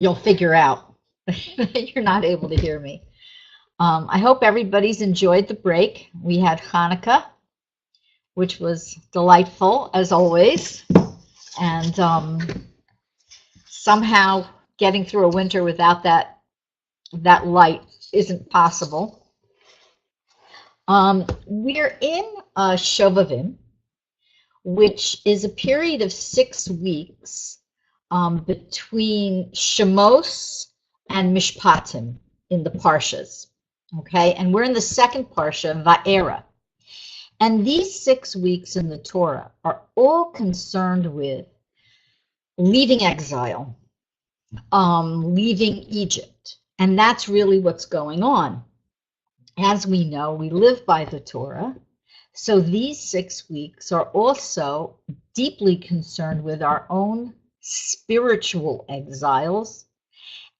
you'll figure out that you're not able to hear me. I hope everybody's enjoyed the break. We had Hanukkah, which was delightful as always, and somehow getting through a winter without that light isn't possible. We're in Shovavim, which is a period of 6 weeks between Shemos and Mishpatim in the Parshas. Okay, and we're in the second Parsha, Va'era. And these 6 weeks in the Torah are all concerned with leaving exile, leaving Egypt. And that's really what's going on. As we know, we live by the Torah. So these 6 weeks are also deeply concerned with our own spiritual exiles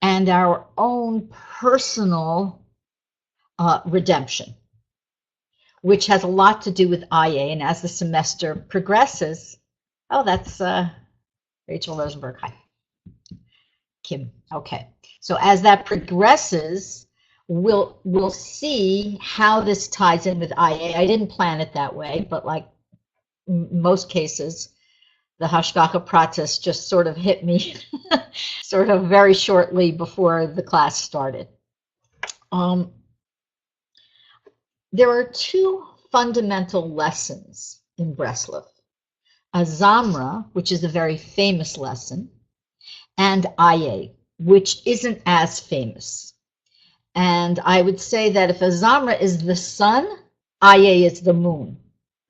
and our own personal redemption, which has a lot to do with AYEH. And as the semester progresses, oh, that's Rachel Rosenberg. Hi. Kim. Okay. So as that progresses, we'll see how this ties in with AYEH. I didn't plan it that way, but like most cases, the Hashgacha process just sort of hit me sort of very shortly before the class started. There are two fundamental lessons in Breslov. A Zamra, which is a very famous lesson, and AYEH, which isn't as famous. And I would say that if a Zamra is the sun, AYEH is the moon,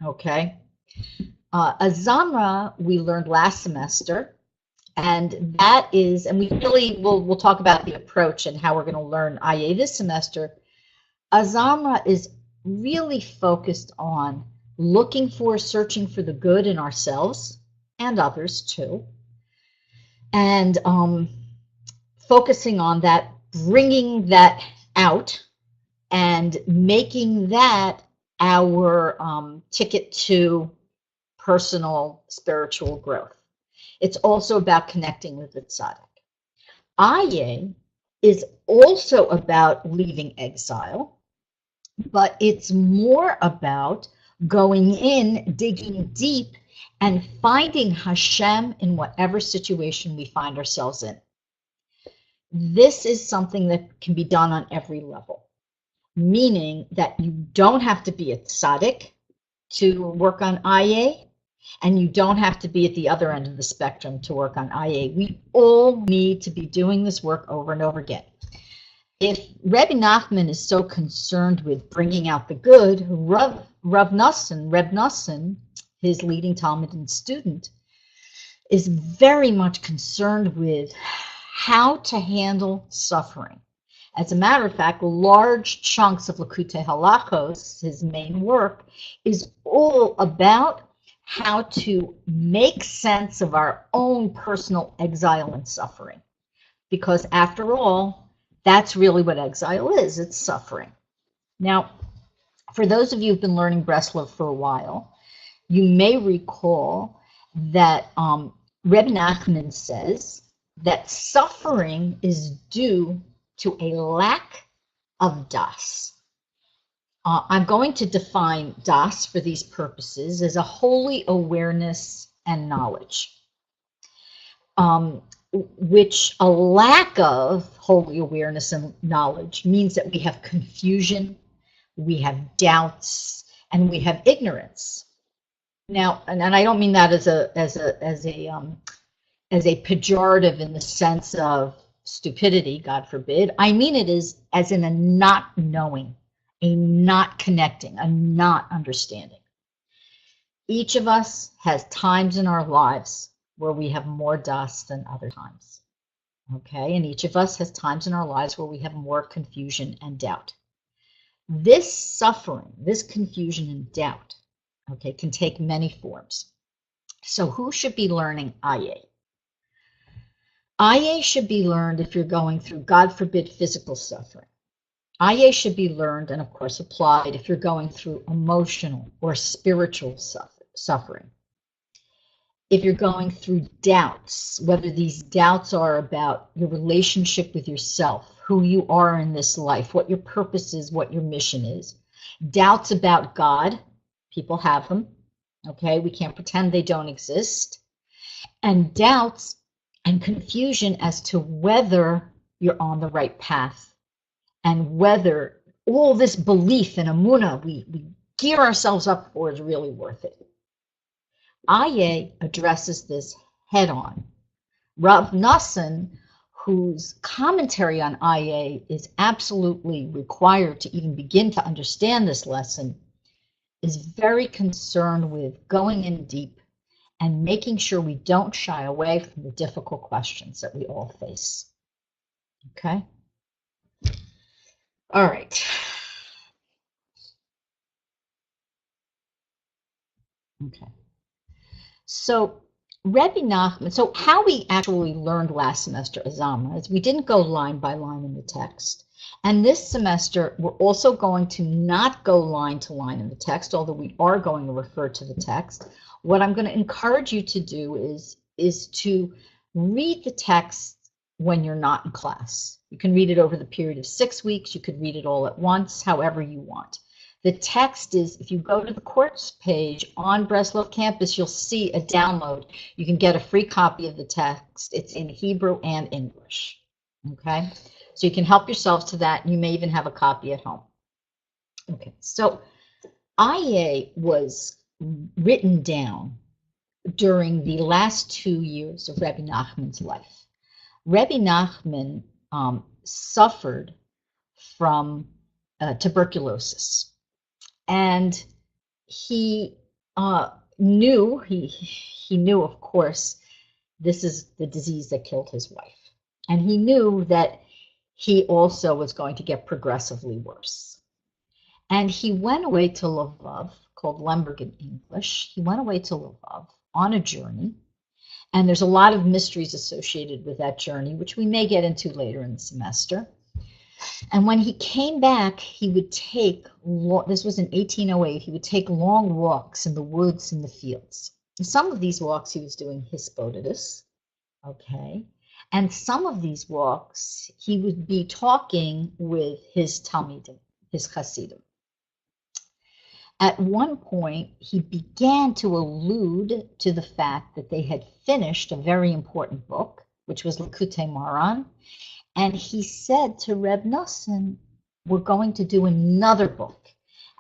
okay? A Zamra we learned last semester, and that is, and we really we'll talk about the approach and how we're going to learn AYEH this semester. A Zamra is really focused on searching for the good in ourselves and others too, and focusing on that, bringing that out, and making that our ticket to personal spiritual growth. It's also about connecting with the tzaddik. AYEH is also about leaving exile, but it's more about going in, digging deep, and finding Hashem in whatever situation we find ourselves in. This is something that can be done on every level, meaning that you don't have to be a tzaddik to work on AYEH, and you don't have to be at the other end of the spectrum to work on AYEH. We all need to be doing this work over and over again. If Rebbe Nachman is so concerned with bringing out the good, Reb Nosson, his leading Talmud and student, is very much concerned with how to handle suffering. As a matter of fact, large chunks of Likutei Halachos, his main work, is all about how to make sense of our own personal exile and suffering. Because after all, that's really what exile is. It's suffering. Now, for those of you who've been learning Breslov for a while, you may recall that Reb Nachman says that suffering is due to a lack of das. I'm going to define das for these purposes as a holy awareness and knowledge, which a lack of holy awareness and knowledge means that we have confusion, we have doubts, and we have ignorance. Now, and I don't mean that as a pejorative in the sense of stupidity, God forbid. I mean it as in a not knowing, a not connecting, a not understanding. Each of us has times in our lives where we have more das than other times. Okay, and each of us has times in our lives where we have more confusion and doubt. This suffering, this confusion and doubt, okay, can take many forms. So who should be learning AYEH? AYEH should be learned if you're going through, God forbid, physical suffering. AYEH should be learned and, of course, applied if you're going through emotional or spiritual suffering. if you're going through doubts, whether these doubts are about your relationship with yourself, who you are in this life, what your purpose is, what your mission is, doubts about God, people have them, okay? We can't pretend they don't exist. And doubts and confusion as to whether you're on the right path and whether all this belief in Emunah we gear ourselves up for is really worth it. AYEH addresses this head on. Rav Nassan, whose commentary on AYEH is absolutely required to even begin to understand this lesson, is very concerned with going in deep and making sure we don't shy away from the difficult questions that we all face. Okay? All right. Okay. So Rebbe Nachman, so how we actually learned last semester Azama is we didn't go line by line in the text. And this semester, we're also going to not go line to line in the text, although we are going to refer to the text. What I'm going to encourage you to do is to read the text when you're not in class. You can read it over the period of 6 weeks. You could read it all at once, however you want. The text is, if you go to the course page on Breslov campus, you'll see a download. You can get a free copy of the text. It's in Hebrew and English, okay? So you can help yourselves to that. You may even have a copy at home. Okay, so AYEH was written down during the last 2 years of Rebbe Nachman's life. Rebbe Nachman suffered from tuberculosis. And he knew, he knew, of course, this is the disease that killed his wife. And he knew that he also was going to get progressively worse. And he went away to Lvov, called Lemberg in English. He went away to Lvov on a journey. And there's a lot of mysteries associated with that journey, which we may get into later in the semester. And when he came back, he would take, this was in 1808, he would take long walks in the woods and the fields. And some of these walks he was doing Hisbodedus, okay? And some of these walks he would be talking with his Talmidim, his Hasidim. At one point, he began to allude to the fact that they had finished a very important book, which was Likutei Moharan. And he said to Reb Nassan, we're going to do another book.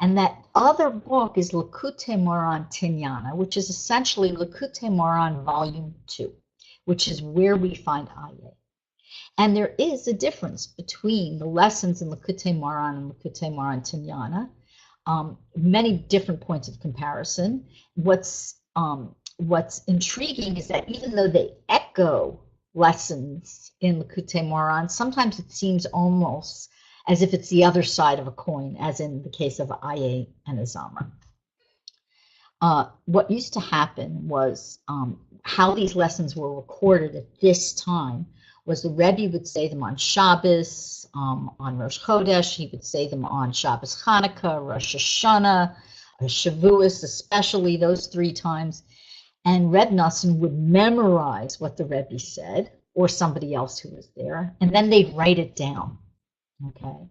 And that other book is Likutei Moharan Tinyana, which is essentially Likutei Moharan Volume 2, which is where we find AYEH. And there is a difference between the lessons in Likutei Moharan and Likutei Moharan Tinyana. Many different points of comparison. What's intriguing is that even though they echo lessons in Likutei Moharan, sometimes it seems almost as if it's the other side of a coin, as in the case of AYEH and Azamra. What used to happen was how these lessons were recorded at this time was the Rebbe would say them on Shabbos, on Rosh Chodesh, he would say them on Shabbos Hanukkah, Rosh Hashanah, Shavuos, especially those 3 times. And Reb Nassan would memorize what the Rebbe said, or somebody else who was there, and then they'd write it down, okay?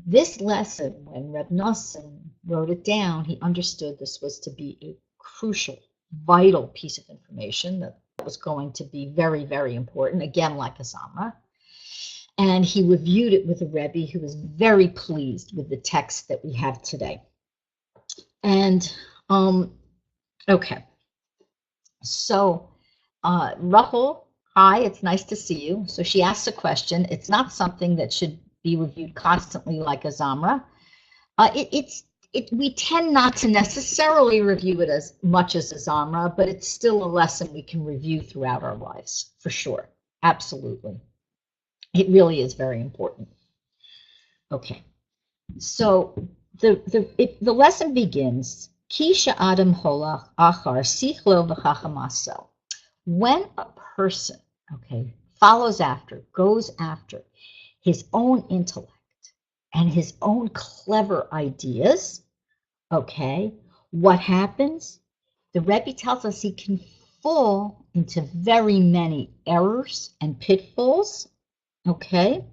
This lesson, when Reb Nassan wrote it down, he understood this was to be a crucial, vital piece of information that was going to be very, very important, again, like Azamra. And he reviewed it with the Rebbe, who was very pleased with the text that we have today. And, okay. So, Rachel, hi, it's nice to see you. So she asks a question. It's not something that should be reviewed constantly like Azamra. We tend not to necessarily review it as much as Azamra, but it's still a lesson we can review throughout our lives, for sure. Absolutely. It really is very important. Okay. So the lesson begins, Kisha Adam Holach Achar Sichlo v'Chachamaso. When a person, okay, follows after, goes after his own intellect and his own clever ideas, okay, what happens? The Rebbe tells us he can fall into very many errors and pitfalls, okay?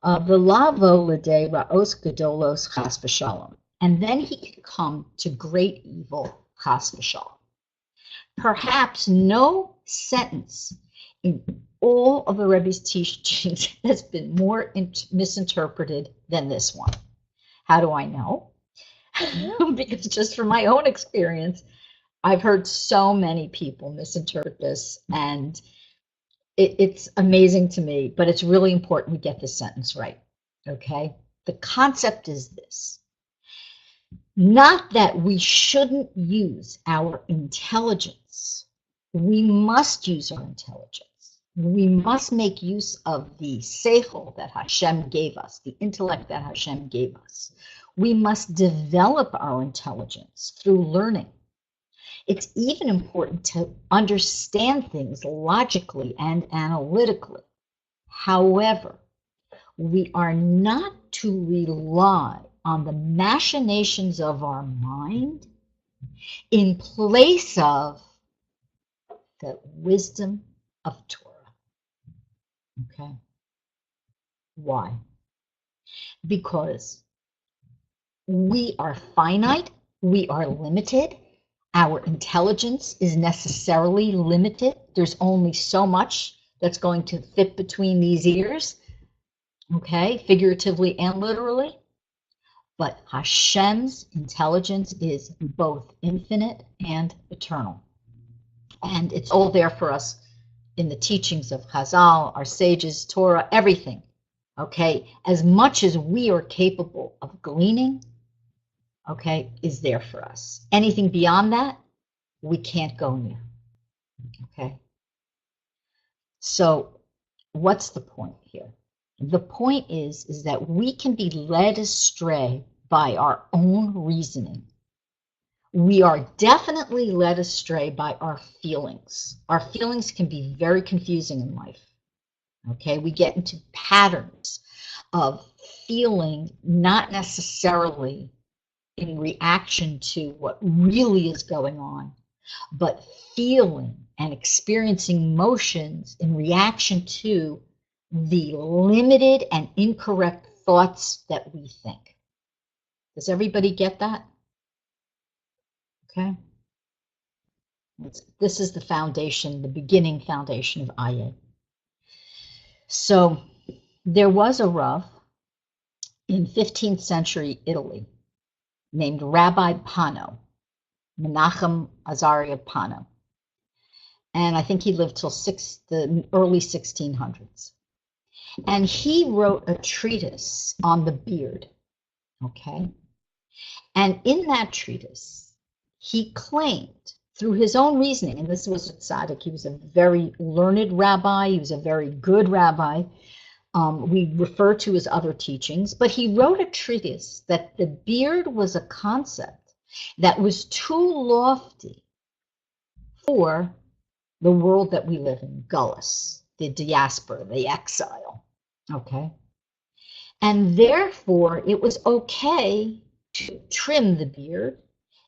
V'lavo l'dei ra'os gedolos chas v'shalom. And then he can come to great evil, chas v'shalom. Perhaps no sentence in all of the Rebbe's teachings has been more misinterpreted than this one. How do I know? Because just from my own experience, I've heard so many people misinterpret this, and it's amazing to me, but it's really important we get this sentence right, okay? The concept is this: not that we shouldn't use our intelligence. We must use our intelligence. We must make use of the seichel that Hashem gave us, the intellect that Hashem gave us. We must develop our intelligence through learning. It's even important to understand things logically and analytically. However, we are not to rely on the machinations of our mind in place of the wisdom of Torah. Okay? Why? Because we are finite, we are limited, our intelligence is necessarily limited. There's only so much that's going to fit between these ears, okay, figuratively and literally. But Hashem's intelligence is both infinite and eternal. And it's all there for us in the teachings of Chazal, our sages, Torah, everything. Okay, as much as we are capable of gleaning, okay, is there for us. Anything beyond that, we can't go near. Okay. So what's the point here? The point is that we can be led astray by our own reasoning. We are definitely led astray by our feelings. Our feelings can be very confusing in life. Okay, we get into patterns of feeling not necessarily in reaction to what really is going on, but feeling and experiencing emotions in reaction to the limited and incorrect thoughts that we think. Does everybody get that? Okay. This is the foundation, the beginning foundation of AYEH. So there was a Rav in 15th century Italy named Rabbi Pano, Menachem Azariah Pano. And I think he lived till the early 1600s. And he wrote a treatise on the beard, okay? And in that treatise, he claimed through his own reasoning, and this was a tzaddik, he was a very learned rabbi, he was a very good rabbi. We refer to his other teachings, but he wrote a treatise that the beard was a concept that was too lofty for the world that we live in, Gullus, the diaspora, the exile, okay? And therefore, it was okay to trim the beard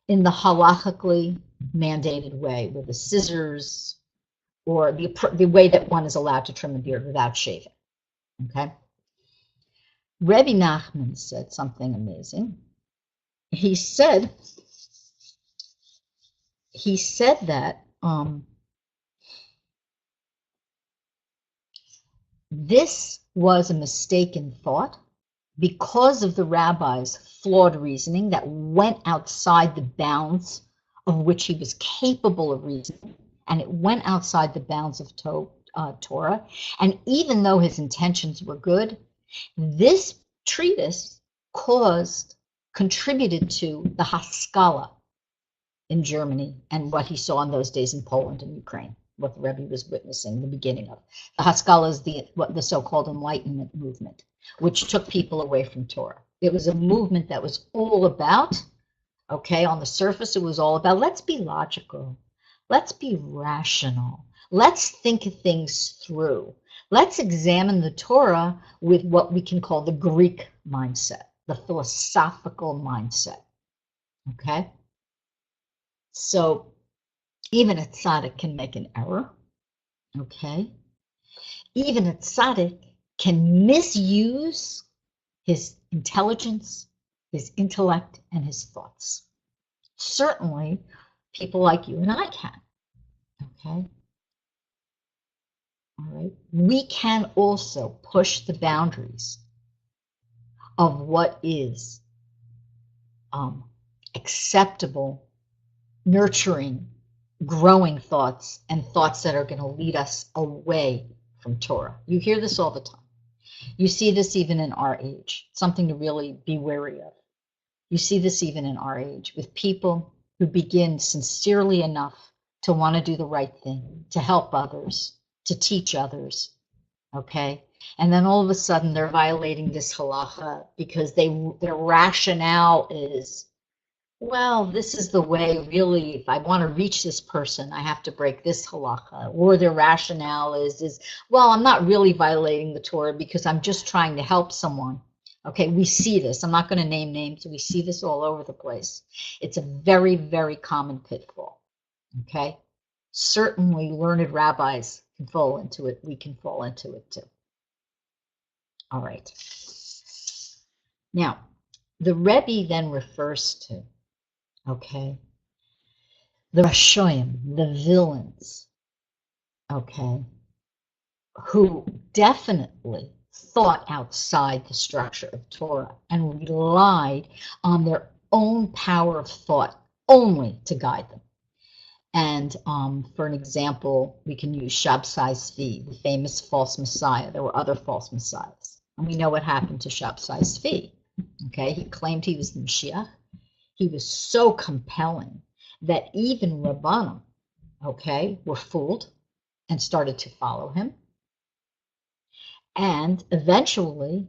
in the halachically mandated way with the scissors, or the way that one is allowed to trim the beard without shaving, okay? Rebbe Nachman said something amazing. He said that this was a mistaken thought because of the rabbi's flawed reasoning that went outside the bounds of which he was capable of reasoning, and it went outside the bounds of Torah. And even though his intentions were good, this treatise contributed to the Haskalah in Germany and what he saw in those days in Poland and Ukraine, what the Rebbe was witnessing the beginning of. The Haskalah is the so-called Enlightenment movement, which took people away from Torah. It was a movement that was all about, okay, on the surface it was all about, let's be logical, let's be rational, let's think things through. Let's examine the Torah with what we can call the Greek mindset, the philosophical mindset, okay? So Even a tzaddik can make an error, okay? Even a tzaddik can misuse his intelligence, his intellect, and his thoughts. Certainly, people like you and I can, okay? All right. We can also push the boundaries of what is acceptable, nurturing, growing thoughts, and thoughts that are going to lead us away from Torah. You hear this all the time. You see this even in our age, something to really be wary of. You see this even in our age with people who begin sincerely enough to want to do the right thing, to help others, to teach others, okay? And then all of a sudden they're violating this halacha because their rationale is, well, this is the way, really, if I want to reach this person, I have to break this halacha. Or their rationale is, well, I'm not really violating the Torah because I'm just trying to help someone. Okay, we see this. I'm not going to name names. We see this all over the place. It's a very, very common pitfall. Okay, certainly learned rabbis can fall into it. We can fall into it too. All right. Now, the Rebbe then refers to, okay, the Rashoyim, the villains, okay, who definitely thought outside the structure of Torah and relied on their own power of thought only to guide them. And for an example, we can use Shabtai Tzvi, the famous false messiah. There were other false messiahs. And we know what happened to Shabtai Tzvi. Okay, he claimed he was the Mashiach. He was so compelling that even Rabbanim, okay, were fooled and started to follow him. And eventually,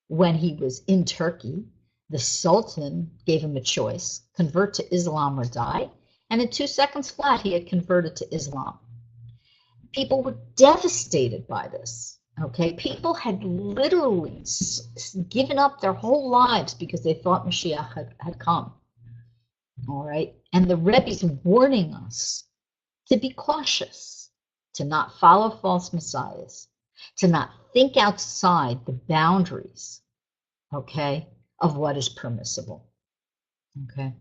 when he was in Turkey, the Sultan gave him a choice, convert to Islam or die. And in 2 seconds flat, he had converted to Islam. People were devastated by this. Okay, people had literally given up their whole lives because they thought Mashiach had come. All right, and the Rebbe's warning us to be cautious, to not follow false messiahs, to not think outside the boundaries, okay, of what is permissible. Okay.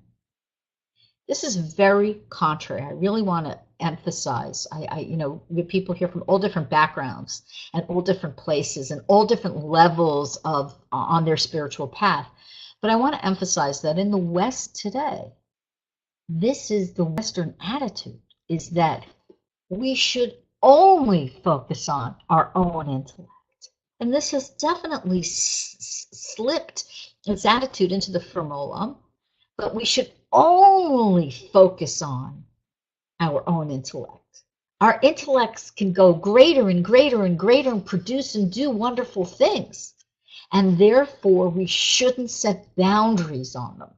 This is very contrary. I really want to emphasize, we have people here from all different backgrounds and all different places and all different levels of on their spiritual path. But I want to emphasize that in the West today, this is the Western attitude, is that we should only focus on our own intellect. And this has definitely slipped its attitude into the Frum Olam, but we should only focus on our own intellect. Our intellects can go greater and greater and greater and produce and do wonderful things. And therefore, we shouldn't set boundaries on them.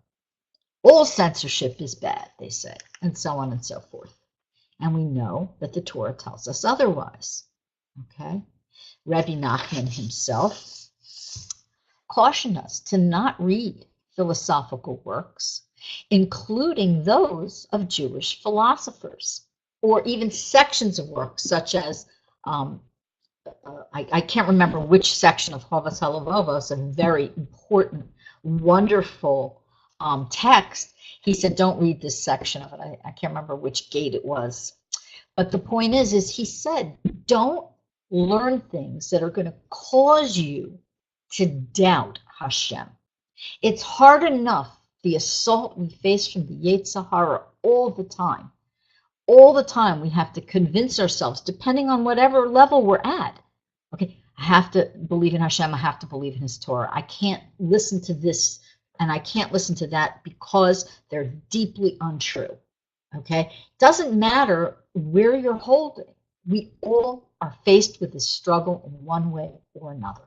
All censorship is bad, they say, and so on and so forth. And we know that the Torah tells us otherwise. Okay? Rabbi Nachman himself cautioned us to not read philosophical works, including those of Jewish philosophers, or even sections of works such as, I can't remember which section of Chovas HaLevavos, a very important, wonderful text. He said, don't read this section of it. I can't remember which gate it was. But the point is he said, don't learn things that are going to cause you to doubt Hashem. It's hard enough, the assault we face from the Yetzer Hara all the time. All the time we have to convince ourselves, depending on whatever level we're at. Okay, I have to believe in Hashem, I have to believe in His Torah. I can't listen to this and I can't listen to that because they're deeply untrue. Okay, doesn't matter where you're holding. We all are faced with this struggle in one way or another.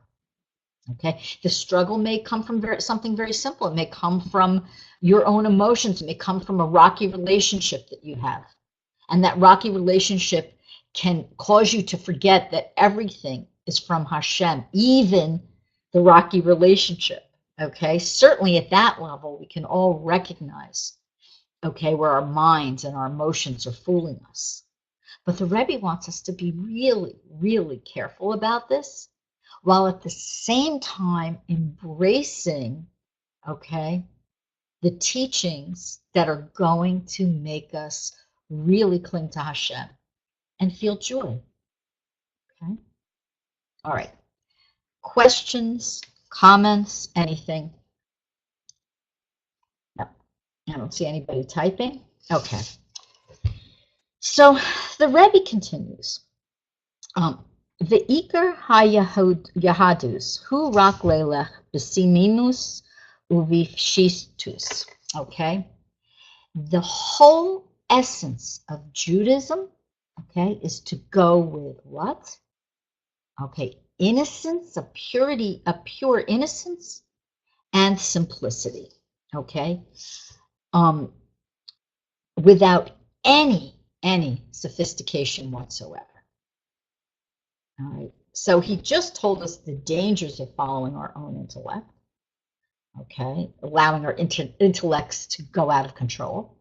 Okay, the struggle may come from something very simple. It may come from your own emotions. It may come from a rocky relationship that you have. And that rocky relationship can cause you to forget that everything is from Hashem, even the rocky relationship. Okay, certainly at that level, we can all recognize okay, where our minds and our emotions are fooling us. But the Rebbe wants us to be really, really careful about this, while at the same time embracing, okay, the teachings that are going to make us really cling to Hashem and feel joy. Okay. All right. Questions, comments, anything? No, I don't see anybody typing. Okay. So the Rebbe continues. Ve'ikar ha-Yahadus hu rak lelech b'simimus uvifshistus. Okay. The whole essence of Judaism, okay, is to go with what? Okay, innocence, a pure innocence, and simplicity. Okay, without any sophistication whatsoever. All right. So he just told us the dangers of following our own intellect. Okay, allowing our intellects to go out of control.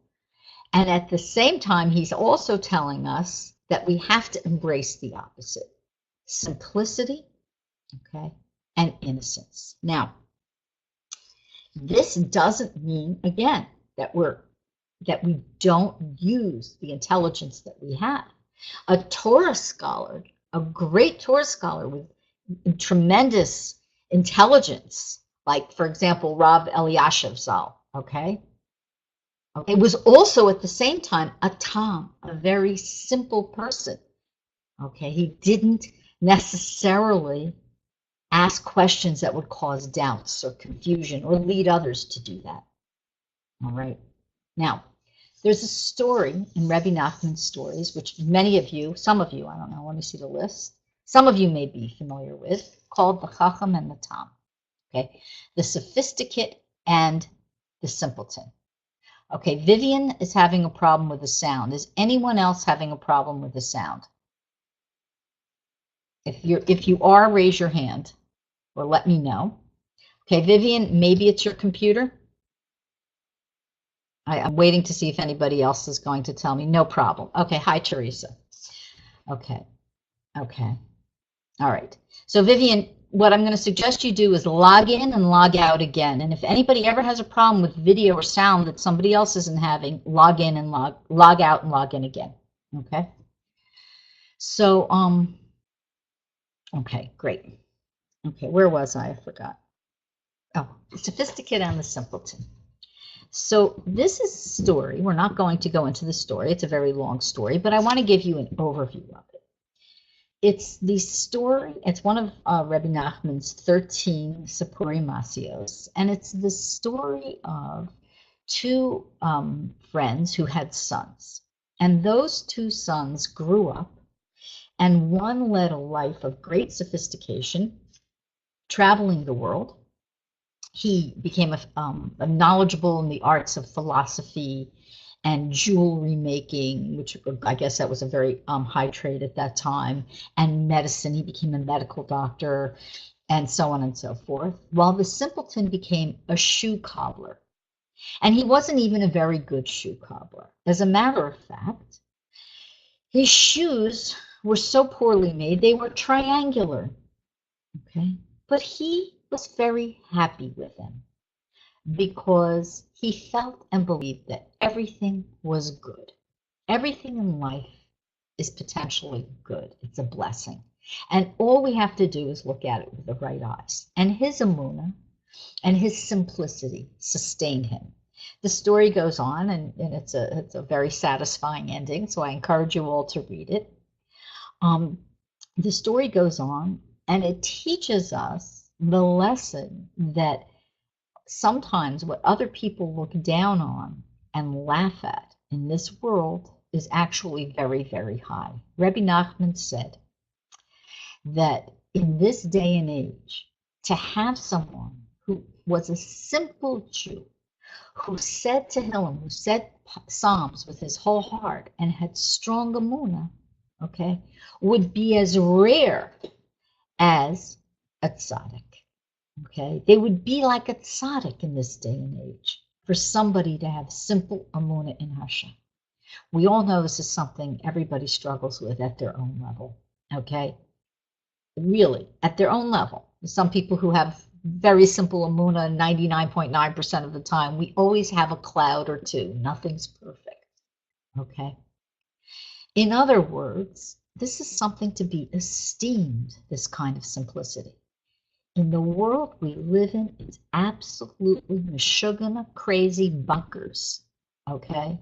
And at the same time, he's also telling us that we have to embrace the opposite, simplicity, okay, and innocence. Now, this doesn't mean, again, that we don't use the intelligence that we have. A Torah scholar, a great Torah scholar with tremendous intelligence, like, for example, Rav Eliashiv Zal, okay, was also at the same time a Tom, a very simple person. Okay, he didn't necessarily ask questions that would cause doubts or confusion or lead others to do that. All right. Now, there's a story in Rebbe Nachman's stories, which many of you, some of you, I don't know, let me see the list. Some of you may be familiar with, called the Chacham and the Tom. Okay, the sophisticate and the simpleton. Okay, Vivian is having a problem with the sound. Is anyone else having a problem with the sound? If you are, raise your hand or let me know. Okay, Vivian, maybe it's your computer. I'm waiting to see if anybody else is going to tell me. No problem. Okay, hi, Teresa. Okay. All right. So Vivian, what I'm going to suggest you do is log in and log out again. And if anybody ever has a problem with video or sound that somebody else isn't having, log in and log out and log in again. Okay. So, okay, great. Okay, where was I? I forgot. Oh, the sophisticate and the simpleton. So this is a story. We're not going to go into the story. It's a very long story, but I want to give you an overview of it. It's the story, it's one of Rebbe Nachman's 13 Sipurei Masios, and it's the story of two friends who had sons. And those two sons grew up, and one led a life of great sophistication, traveling the world. He became a knowledgeable in the arts of philosophy and jewelry making, which I guess that was a very high trade at that time, and medicine. He became a medical doctor, and so on and so forth, while the simpleton became a shoe cobbler. And he wasn't even a very good shoe cobbler. As a matter of fact, his shoes were so poorly made, they were triangular. Okay, but he was very happy with them because he felt and believed that everything was good. Everything in life is potentially good. It's a blessing. And all we have to do is look at it with the right eyes. And his emunah and his simplicity sustained him. The story goes on, and it's a very satisfying ending, so I encourage you all to read it. The story goes on, and it teaches us the lesson that sometimes what other people look down on and laugh at in this world is actually very, very high. Rebbe Nachman said that in this day and age, to have someone who was a simple Jew, who said Tehillim, who said Psalms with his whole heart and had strong emunah, okay, would be as rare as a tzaddik. Okay, they would be like a tzaddik in this day and age. for somebody to have simple emunah in Hashem. We all know this is something everybody struggles with at their own level, okay? Really, at their own level. Some people who have very simple emunah 99.9% of the time. We always have a cloud or two. Nothing's perfect, okay? In other words, this is something to be esteemed, this kind of simplicity. In the world we live in, it's absolutely meshugana, crazy bunkers, okay?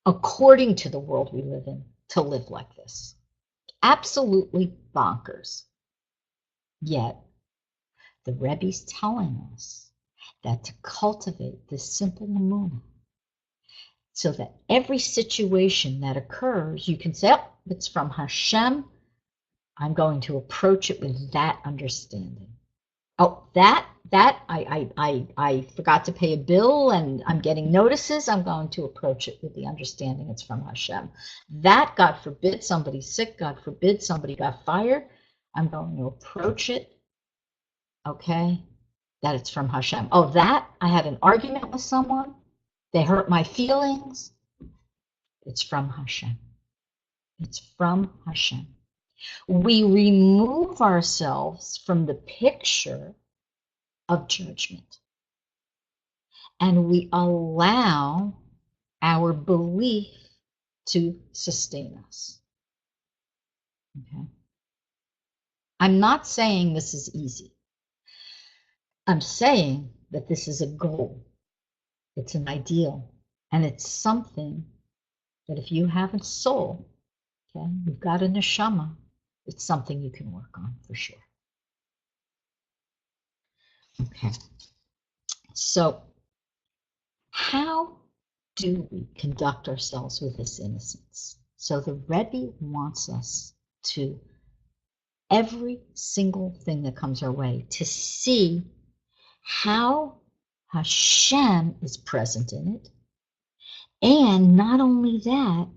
According to the world we live in, to live like this. Absolutely bonkers. Yet, the Rebbe's telling us that to cultivate this simple emunah, so that every situation that occurs, you can say, oh, it's from Hashem. I'm going to approach it with that understanding. Oh, that I forgot to pay a bill and I'm getting notices. I'm going to approach it with the understanding it's from Hashem. That, God forbid, somebody's sick. God forbid, somebody got fired. I'm going to approach it, okay, that it's from Hashem. Oh, that, I had an argument with someone. They hurt my feelings. It's from Hashem. It's from Hashem. We remove ourselves from the picture of judgment, and we allow our belief to sustain us. Okay. I'm not saying this is easy. I'm saying that this is a goal. It's an ideal, and it's something that if you have a soul, okay, you've got a neshama, it's something you can work on for sure. Okay. So, how do we conduct ourselves with this innocence? So the Rebbe wants us to, every single thing that comes our way, to see how Hashem is present in it. And not only that,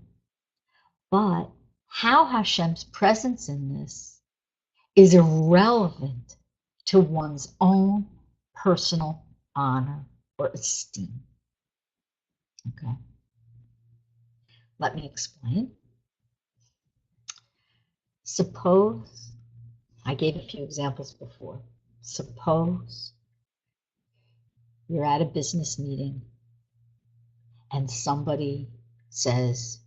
but how Hashem's presence in this is irrelevant to one's own personal honor or esteem. Okay. Let me explain. Suppose, I gave a few examples before. Suppose you're at a business meeting and somebody says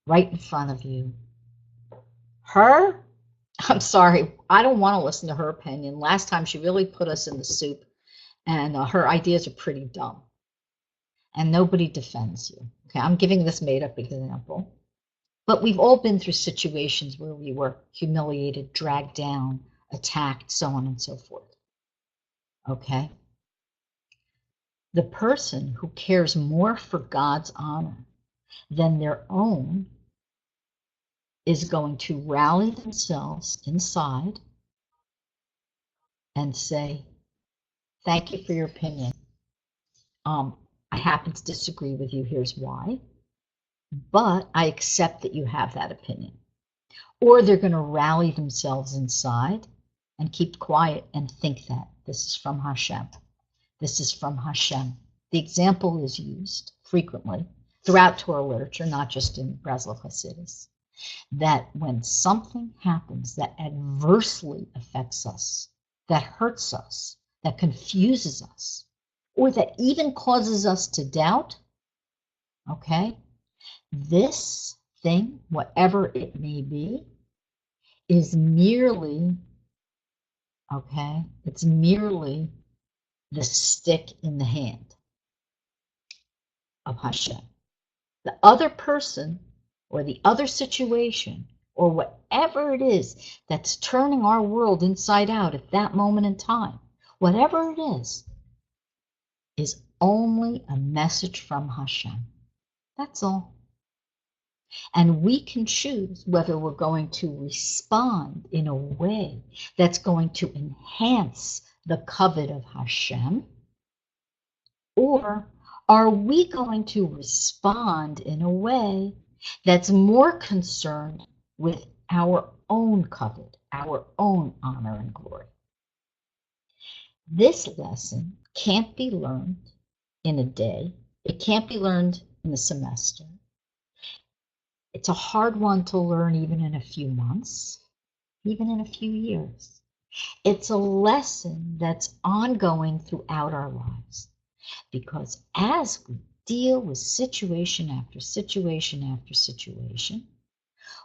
right in front of you, her? I'm sorry, I don't want to listen to her opinion. Last time she really put us in the soup, and her ideas are pretty dumb. And nobody defends you. Okay, I'm giving this made-up example. But we've all been through situations where we were humiliated, dragged down, attacked, so on and so forth. Okay? The person who cares more for God's honor than their own is going to rally themselves inside and say, thank you for your opinion. I happen to disagree with you. Here's why. But I accept that you have that opinion. Or they're going to rally themselves inside and keep quiet and think that this is from Hashem. This is from Hashem. The example is used frequently throughout Torah literature, not just in Breslov Hasidus, that when something happens that adversely affects us, that hurts us, that confuses us, or that even causes us to doubt, okay, this thing, whatever it may be, is merely, okay, it's merely the stick in the hand of Hashem. The other person or the other situation or whatever it is that's turning our world inside out at that moment in time, whatever it is only a message from Hashem. That's all. And we can choose whether we're going to respond in a way that's going to enhance the kavod of Hashem, or are we going to respond in a way that's more concerned with our own kavod, our own honor and glory? This lesson can't be learned in a day. It can't be learned in a semester. It's a hard one to learn even in a few months, even in a few years. It's a lesson that's ongoing throughout our lives, because as we deal with situation after situation after situation,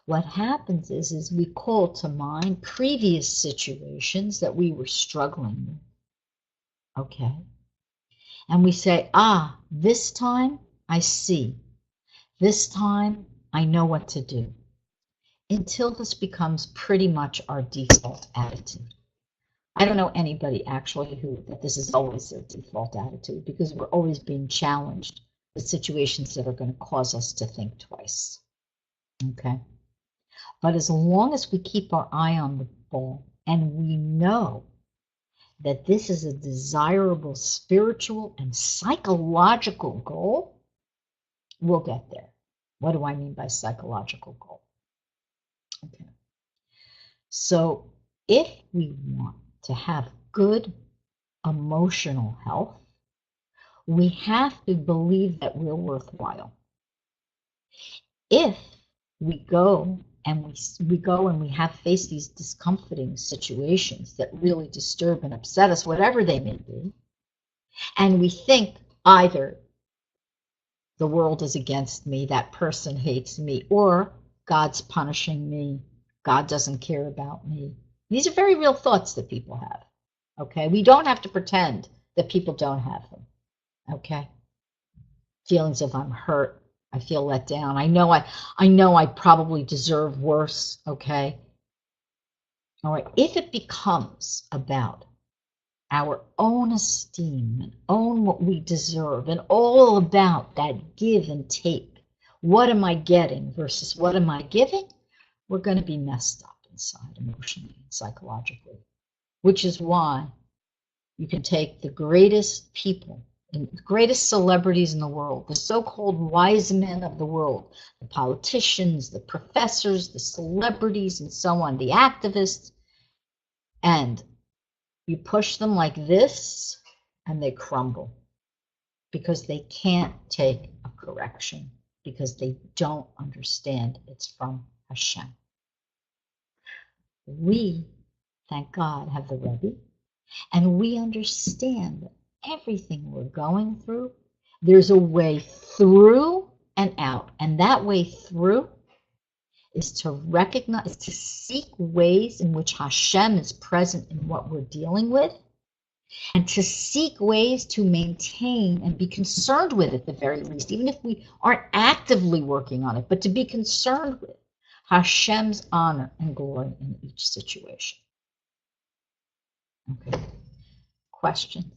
what happens is we call to mind previous situations that we were struggling with, okay? And we say, this time I see. This time I know what to do. Until this becomes pretty much our default attitude. I don't know anybody actually that this is always their default attitude, because we're always being challenged with situations that are going to cause us to think twice. Okay? But as long as we keep our eye on the ball and we know that this is a desirable spiritual and psychological goal, we'll get there. What do I mean by psychological goal? Okay. So if we want to have good emotional health, we have to believe that we're worthwhile. If we go and we have faced these discomforting situations that really disturb and upset us, whatever they may be, and we think either the world is against me, that person hates me, or God's punishing me, God doesn't care about me. These are very real thoughts that people have. Okay, we don't have to pretend that people don't have them. Okay, feelings of I'm hurt, I feel let down, I know I probably deserve worse. Okay, all right. If it becomes about our own esteem and own what we deserve, and all about that give and take, what am I getting versus what am I giving, we're going to be messed up inside emotionally and psychologically. Which is why you can take the greatest people and the greatest celebrities in the world, the so-called wise men of the world, the politicians, the professors, the celebrities, and so on, the activists, and you push them like this and they crumble because they can't take a correction, because they don't understand it's from Hashem. We, thank God, have the Rebbe, and we understand that everything we're going through, there's a way through and out. And that way through is to recognize, to seek ways in which Hashem is present in what we're dealing with, and to seek ways to maintain and be concerned with it, at the very least, even if we aren't actively working on it, but to be concerned with Hashem's honor and glory in each situation. Okay. Questions?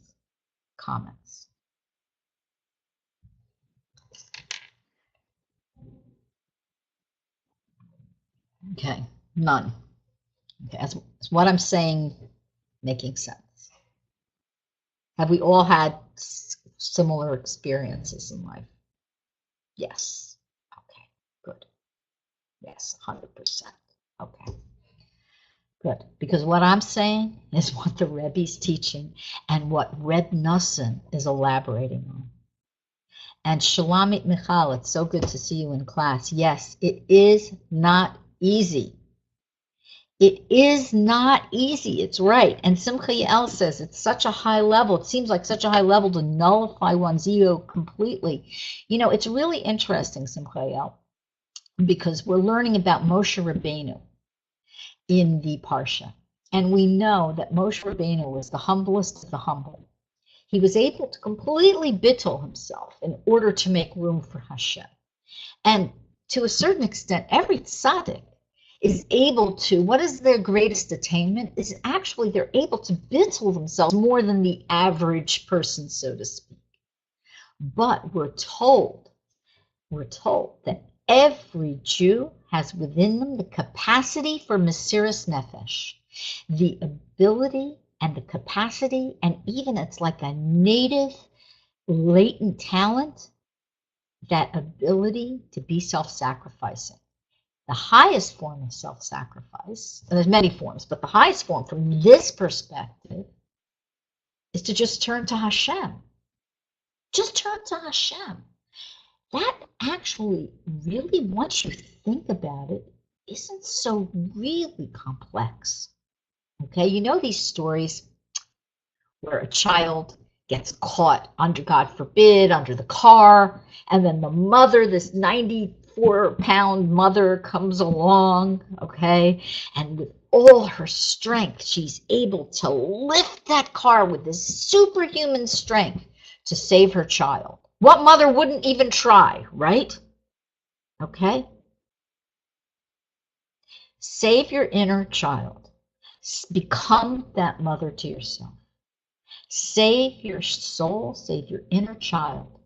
Comments? Okay, none. Okay, is what I'm saying making sense? Have we all had similar experiences in life? Yes. Okay, good. Yes, 100%. Okay, good. Because what I'm saying is what the Rebbe's teaching and what Reb Nosson is elaborating on. And Shulamit Michal, it's so good to see you in class. Yes, it is not easy. It is not easy. It's right. And Simcha Yael says it's such a high level. It seems like such a high level to nullify one's ego completely. You know, it's really interesting, Simcha Yael, because we're learning about Moshe Rabbeinu in the Parsha. And we know that Moshe Rabbeinu was the humblest of the humble. He was able to completely bittul himself in order to make room for Hashem. And to a certain extent, every tzaddik is able to, what is their greatest attainment, is actually they're able to bittul themselves more than the average person, so to speak. But we're told that every Jew has within them the capacity for Mesiras Nefesh, the ability and the capacity, and even it's like a native latent talent, that ability to be self-sacrificing. The highest form of self-sacrifice, and there's many forms, but the highest form from this perspective is to just turn to Hashem. Just turn to Hashem. That actually, really, once you think about it, isn't so really complex. Okay, you know these stories where a child gets caught under, God forbid, under the car, and then the mother, this 94-pound mother, comes along, okay, and with all her strength, she's able to lift that car with this superhuman strength to save her child. What mother wouldn't even try, right? Okay? Save your inner child. Become that mother to yourself. Save your soul, save your inner child,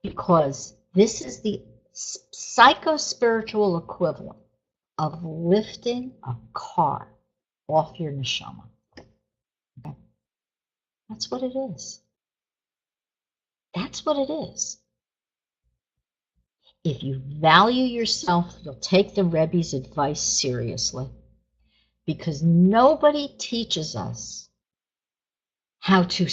because this is the psycho-spiritual equivalent of lifting a car off your neshama. Okay? That's what it is. That's what it is. If you value yourself, you'll take the Rebbe's advice seriously, because nobody teaches us how to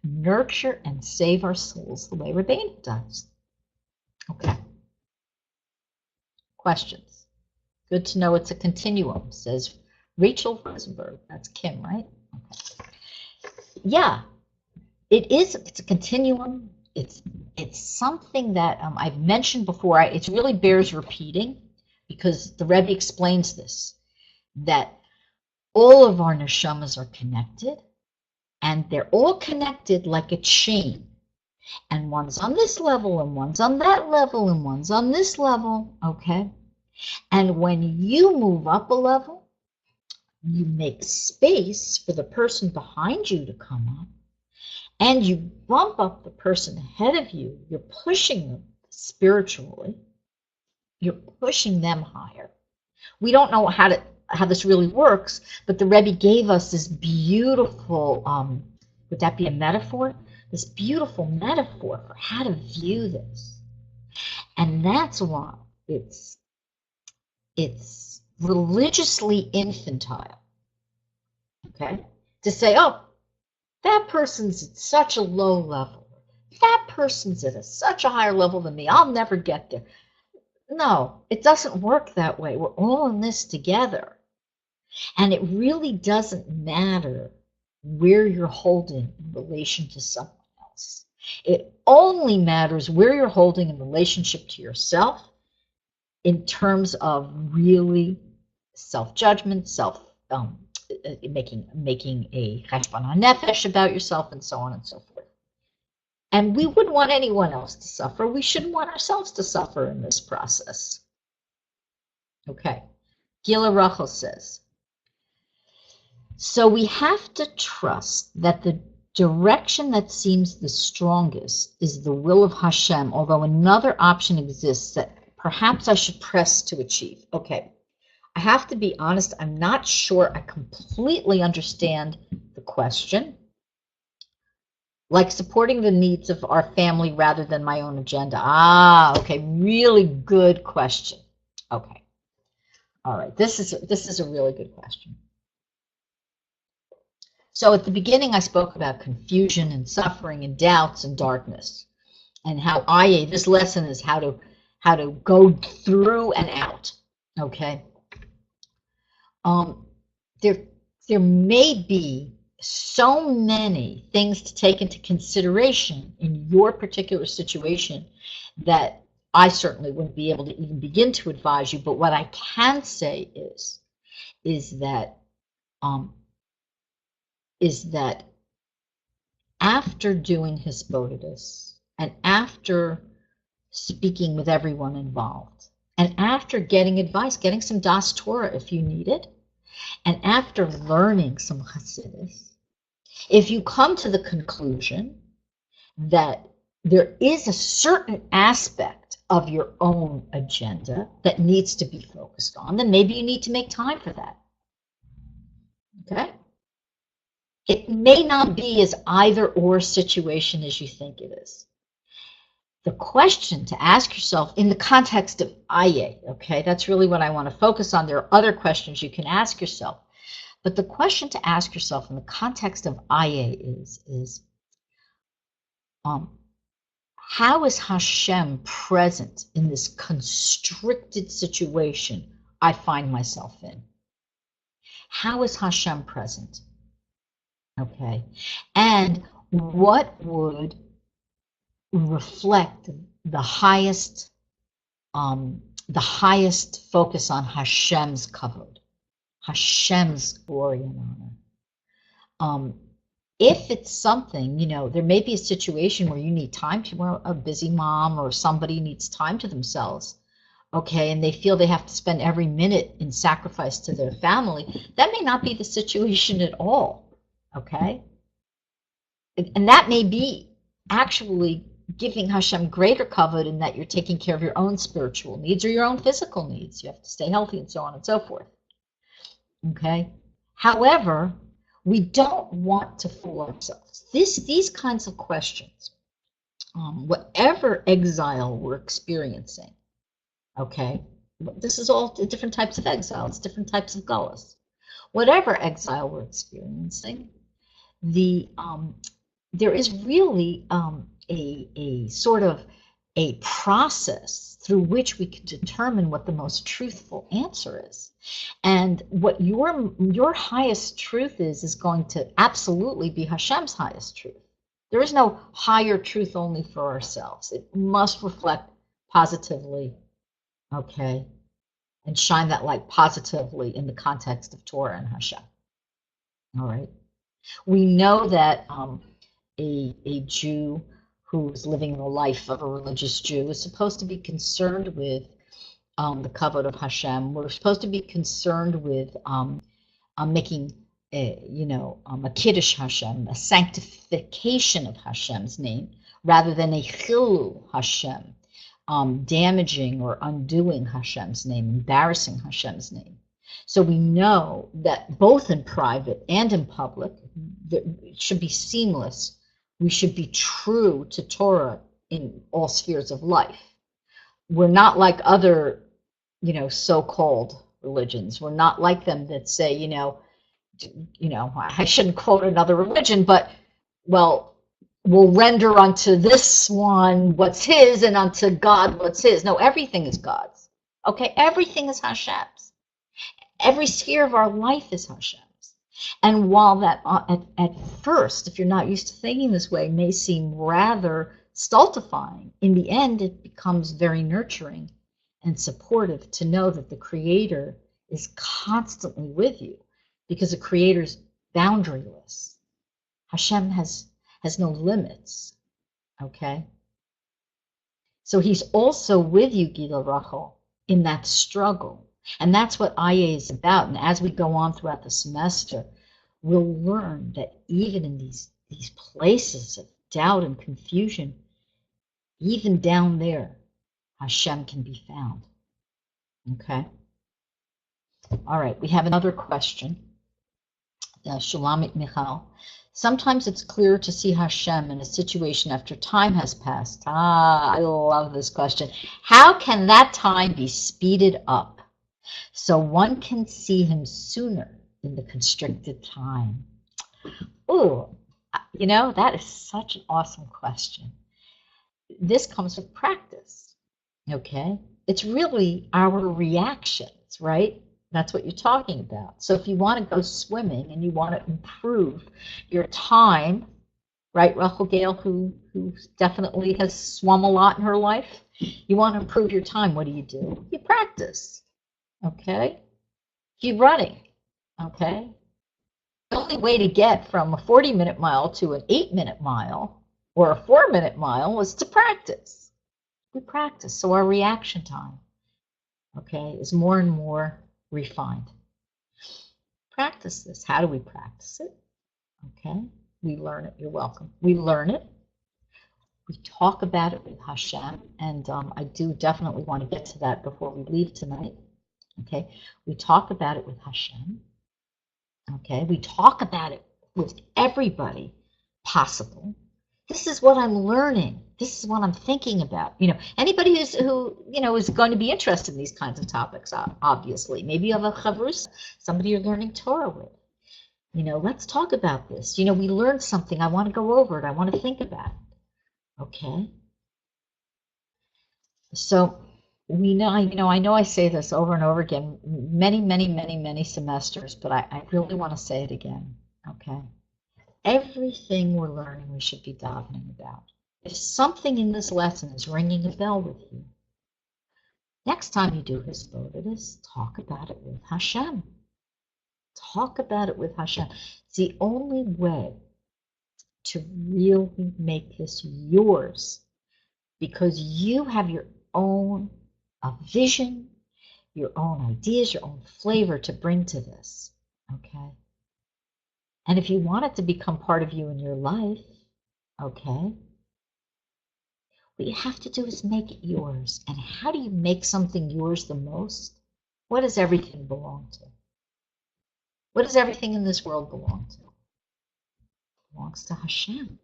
nurture and save our souls the way Rebbeinu does. Okay. Questions? Good to know it's a continuum, says Rachel Rosenberg. That's Kim, right? Okay. Yeah, it is. It's a continuum. It's something that I've mentioned before. It really bears repeating, because the Rebbe explains this, that all of our neshamas are connected, and they're all connected like a chain. And one's on this level, and one's on that level, and one's on this level, okay? And when you move up a level, you make space for the person behind you to come up, and you bump up the person ahead of you. You're pushing them spiritually. You're pushing them higher. We don't know how this really works, but the Rebbe gave us this beautiful, would that be a metaphor? This beautiful metaphor for how to view this. And that's why it's religiously infantile, okay? To say, oh, that person's at such a low level. That person's at such a higher level than me. I'll never get there. No, it doesn't work that way. We're all in this together. And it really doesn't matter where you're holding in relation to someone else. It only matters where you're holding in relationship to yourself, in terms of really self-judgment, making a cheshbon hanefesh about yourself, and so on and so forth. And we wouldn't want anyone else to suffer. We shouldn't want ourselves to suffer in this process. Okay. Gila Rachel says, so we have to trust that the direction that seems the strongest is the will of Hashem, although another option exists that perhaps I should press to achieve. Okay. I have to be honest, I'm not sure I completely understand the question. Like supporting the needs of our family rather than my own agenda. Ah, okay, really good question. Okay. All right, this is a really good question. So at the beginning I spoke about confusion and suffering and doubts and darkness, and how AYEH, this lesson is how to go through and out. Okay. There may be so many things to take into consideration in your particular situation that I certainly wouldn't be able to even begin to advise you. But what I can say is that after doing Hisbodedus and after speaking with everyone involved, and after getting advice, getting some Das Torah if you need it, and after learning some Hasidus, if you come to the conclusion that there is a certain aspect of your own agenda that needs to be focused on, then maybe you need to make time for that. Okay? It may not be as either or situation as you think it is. The question to ask yourself in the context of AYEH, okay, that's really what I want to focus on. There are other questions you can ask yourself. But the question to ask yourself in the context of AYEH is how is Hashem present in this constricted situation I find myself in? How is Hashem present? Okay. And what would reflect the highest focus on Hashem's kavod, Hashem's glory and honor? If it's something, there may be a situation where you need time to, a busy mom or somebody needs time to themselves, okay, and they feel they have to spend every minute in sacrifice to their family. That may not be the situation at all, okay? And that may be actually giving Hashem greater kavod in that you're taking care of your own spiritual needs or your own physical needs. You have to stay healthy and so on and so forth, okay? However, we don't want to fool ourselves. These kinds of questions, whatever exile we're experiencing, okay, this is all different types of exile, it's different types of gullahs. Whatever exile we're experiencing, there is really a sort of a process through which we can determine what the most truthful answer is. And what your highest truth is going to absolutely be Hashem's highest truth. There is no higher truth only for ourselves. It must reflect positively, okay, and shine that light positively in the context of Torah and Hashem. All right. We know that a Jew who's living the life of a religious Jew is supposed to be concerned with the kavod of Hashem. We're supposed to be concerned with making a kiddush Hashem, a sanctification of Hashem's name, rather than a chilul Hashem, damaging or undoing Hashem's name, embarrassing Hashem's name. So we know that both in private and in public, it should be seamless. We should be true to Torah in all spheres of life. We're not like other, so-called religions. We're not like them that say, I shouldn't quote another religion, but, well, we'll render unto this one what's his and unto God what's his. No, everything is God's. Okay, everything is Hashem's. Every sphere of our life is Hashem's. And while that at first, if you're not used to thinking this way, may seem rather stultifying, in the end it becomes very nurturing and supportive to know that the Creator is constantly with you, because the Creator's boundaryless. Hashem has no limits, okay? So he's also with you, Gila Rachel, in that struggle. And that's what AYEH is about. And as we go on throughout the semester, we'll learn that even in these places of doubt and confusion, even down there, Hashem can be found. Okay? All right, we have another question. Shulamit Michal. Sometimes it's clear to see Hashem in a situation after time has passed. I love this question. How can that time be speeded up so one can see him sooner in the constricted time? Oh, that is such an awesome question. This comes with practice, okay? It's really our reactions, right? That's what you're talking about. So if you want to go swimming and you want to improve your time, right, Rachel Gale, who definitely has swum a lot in her life, you want to improve your time, what do? You practice. Okay? Keep running. Okay? The only way to get from a 40-minute mile to an 8-minute mile or a 4-minute mile was to practice. We practice. So our reaction time, okay, is more and more refined. Practice this. How do we practice it? Okay? We learn it. You're welcome. We learn it. We talk about it with Hashem. And I do definitely want to get to that before we leave tonight. Okay, we talk about it with Hashem. Okay, we talk about it with everybody possible. This is what I'm learning. This is what I'm thinking about. Anybody who is going to be interested in these kinds of topics, obviously. Maybe you have a chavrus, somebody you're learning Torah with. Let's talk about this. We learned something. I want to go over it. I want to think about it. Okay. So I know I say this over and over again, many, many, many, many semesters, but I really want to say it again. Okay. Everything we're learning, we should be davening about. If something in this lesson is ringing a bell with you, next time you do Hisbodedus, talk about it with Hashem. Talk about it with Hashem. It's the only way to really make this yours, because you have your own vision, your own ideas, your own flavor to bring to this. Okay. And if you want it to become part of you in your life, okay, what you have to do is make it yours. And how do you make something yours the most? What does everything belong to? What does everything in this world belong to? It belongs to Hashem.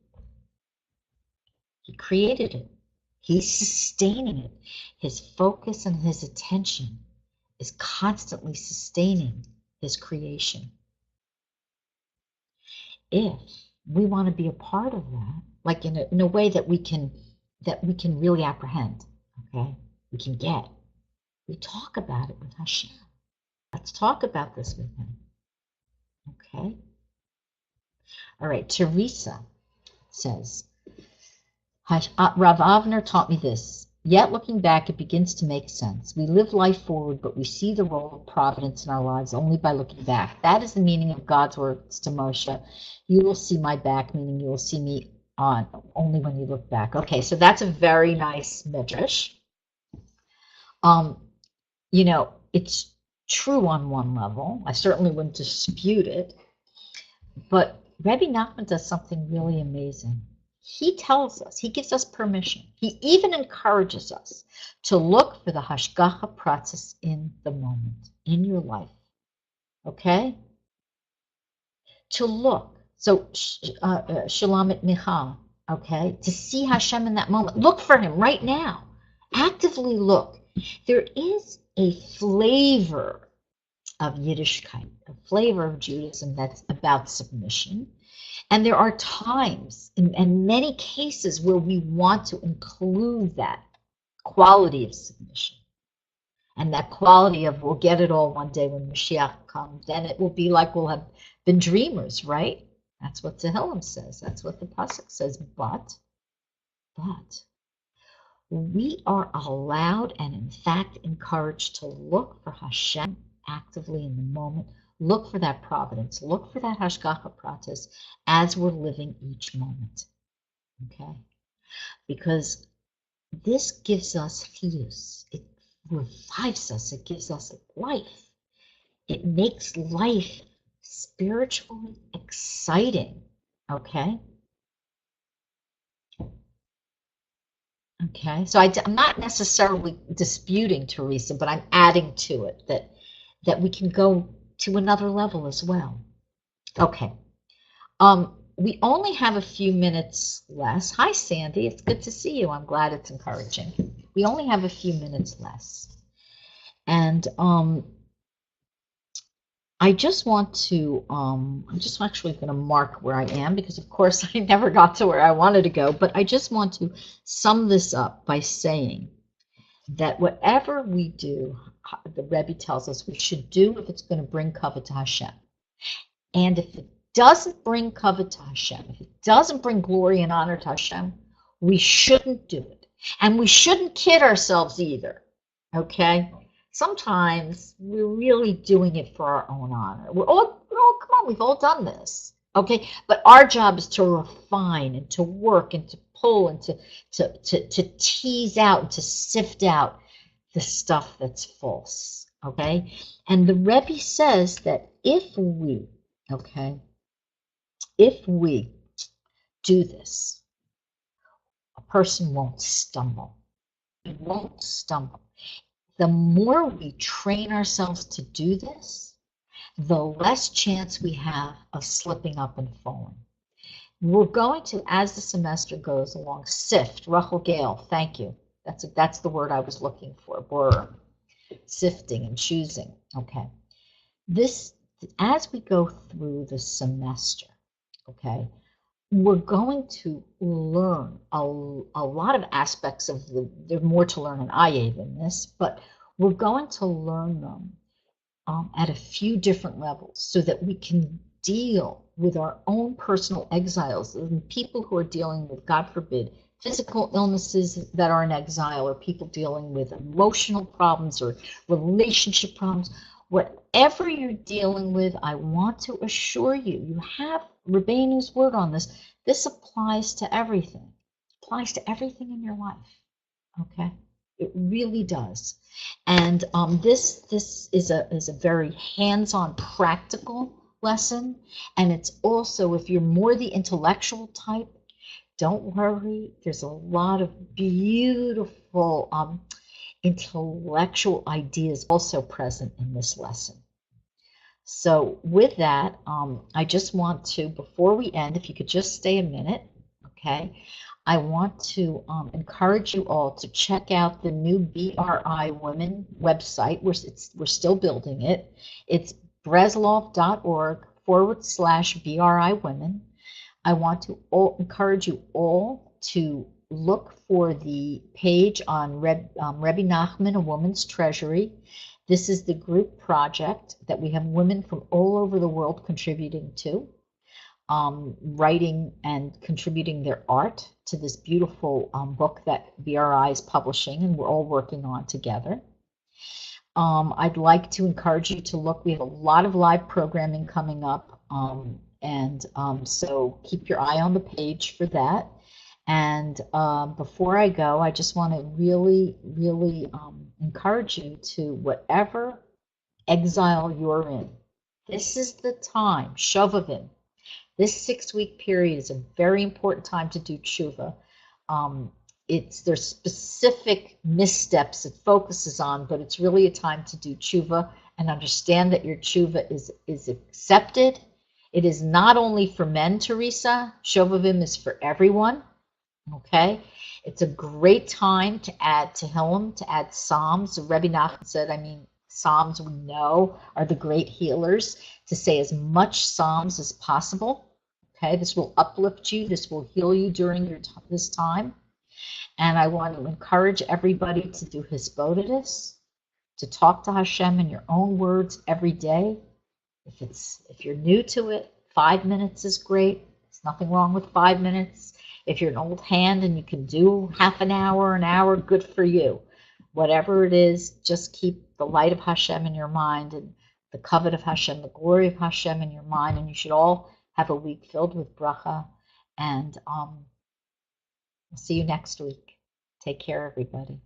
He created it. He's sustaining it. His focus and his attention is constantly sustaining his creation. If we want to be a part of that, like in a way that we can really apprehend, okay, we talk about it with Hashem. Let's talk about this with him. Okay. All right. Teresa says, Rav Avner taught me this. Yet looking back, it begins to make sense. We live life forward, but we see the role of providence in our lives only by looking back. That is the meaning of God's words to Moshe. You will see my back, meaning you will see me on only when you look back. Okay, so that's a very nice midrash. It's true on one level. I certainly wouldn't dispute it. But Rebbe Nachman does something really amazing. He tells us, he gives us permission. He even encourages us to look for the hashgacha pratis in the moment, in your life. Okay? To look. So, Shalomit Michal, okay? To see Hashem in that moment. Look for him right now. Actively look. There is a flavor of Yiddishkeit, a flavor of Judaism that's about submission. And there are times, and many cases, where we want to include that quality of submission. And that quality of we'll get it all one day when Mashiach comes. Then it will be like we'll have been dreamers, right? That's what Tehillim says. That's what the Pasuk says. But we are allowed and in fact encouraged to look for Hashem actively in the moment. Look for that providence. Look for that hashgacha pratis as we're living each moment. Okay? Because this gives us chiyus. It revives us. It gives us life. It makes life spiritually exciting. Okay? Okay, so I'm not necessarily disputing Teresa, but I'm adding to it that we can go to another level as well. Okay, we only have a few minutes less. Hi, Sandy, it's good to see you. I'm glad it's encouraging. We only have a few minutes less, and I just want to, I'm just actually going to mark where I am because, of course, I never got to where I wanted to go. But I just want to sum this up by saying that whatever we do, the Rebbe tells us we should do if it's going to bring kavod to Hashem. And if it doesn't bring kavod to Hashem, if it doesn't bring glory and honor to Hashem, we shouldn't do it. And we shouldn't kid ourselves either, okay? Sometimes we're really doing it for our own honor. Come on, we've all done this, okay? But our job is to refine and to work and to pull and to tease out and to sift out the stuff that's false, okay? And the Rebbe says that if we do this, a person won't stumble. It won't stumble. The more we train ourselves to do this, the less chance we have of slipping up and falling. We're going to, as the semester goes along, sift. Rachel Gale, thank you. That's the word I was looking for. Borer. Sifting and choosing. Okay. This as we go through the semester, okay, we're going to learn a lot of aspects of there's more to learn in AYEH than this, but we're going to learn them at a few different levels so that we can deal with our own personal exiles and people who are dealing with, God forbid, physical illnesses that are in exile, or people dealing with emotional problems or relationship problems. Whatever you're dealing with, I want to assure you, you have Rabbeinu's word on this. This applies to everything. It applies to everything in your life. Okay, it really does. And this is a very hands-on, practical lesson. And it's also, if you're more the intellectual type, don't worry. There's a lot of beautiful intellectual ideas also present in this lesson. So with that, I just want to, before we end, if you could just stay a minute, okay, I want to encourage you all to check out the new BRI Women website. We're still building it. It's breslov.org/BRI Women. I want to encourage you all to look for the page on Rebbe Nachman, A Woman's Treasury. This is the group project that we have women from all over the world contributing to, writing and contributing their art to this beautiful book that BRI is publishing and we're all working on together. I'd like to encourage you to look. We have a lot of live programming coming up, so keep your eye on the page for that. And before I go, I just want to really, really encourage you to, whatever exile you're in, this is the time, Shovavim. This 6-week period is a very important time to do tshuva. There's specific missteps it focuses on, but it's really a time to do tshuva and understand that your tshuva is accepted. It is not only for men, Teresa. Shovavim is for everyone. Okay? It's a great time to add Tehillim, to add Psalms. Rebbe Nachman said, Psalms we know are the great healers, to say as much Psalms as possible. Okay, this will uplift you. This will heal you during this time. And I want to encourage everybody to do Hisbodedus, to talk to Hashem in your own words every day. If you're new to it, 5 minutes is great. There's nothing wrong with 5 minutes. If you're an old hand and you can do half an hour, good for you. Whatever it is, just keep the light of Hashem in your mind and the covet of Hashem, the glory of Hashem in your mind, and you should all have a week filled with bracha. And I'll see you next week. Take care, everybody.